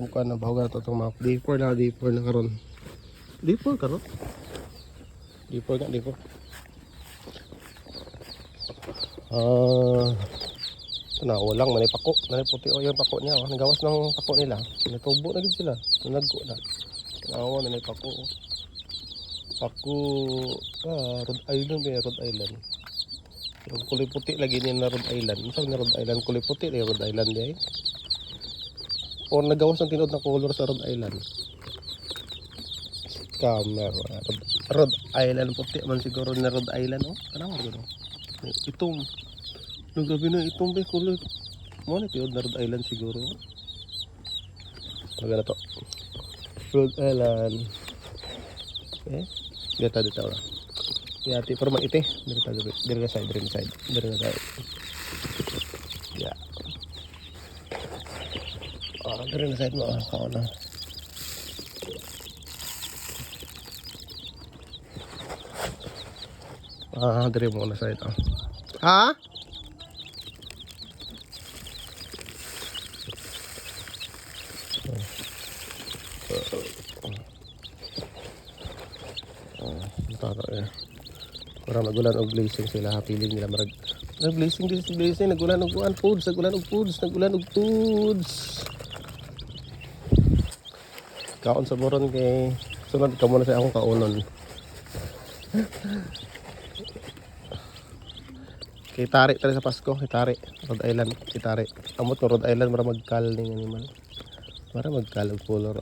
Bukan na bahugan na itong map. D4 na karon. D4 karon? D4 nga, D4. Ito na, walang manay pako. Manay puti o yung pako niya. Nagawas ng pako nila. Natubo na din sila. Nanago na. Nawa na may pako. Pako. Rhode Island ba? Rhode Island. Yung kulay puti lagi niya na Rhode Island. Saan na Rhode Island? Kulay puti na Rhode Island niya eh. O nagawas ng tinod na color sa Rhode Island. Scammer. Rhode Island puti man siguro na Rhode Island. Oh, ano mo gano'n? Itong. Nung gabi na itong ba kulay. Ano na tinod na Rhode Island siguro. Maganda to. Rhode Island. Eh? Dito. Yati pero maite. Dito na side. Yeah. Dito na side mo. Kao na. Dito mo na side. Ha? Parang nagulan og blazing sila, piling nila marag nag-blazing din si blazing, nagulan og foods. Kaon sa moron kay sunod ka muna sa akong kaunon. Kay tari tali sa Pasko, kay tari Rhode Island, kay tari. Amot ko Rhode Island para magkal ning animal. Para magkal og color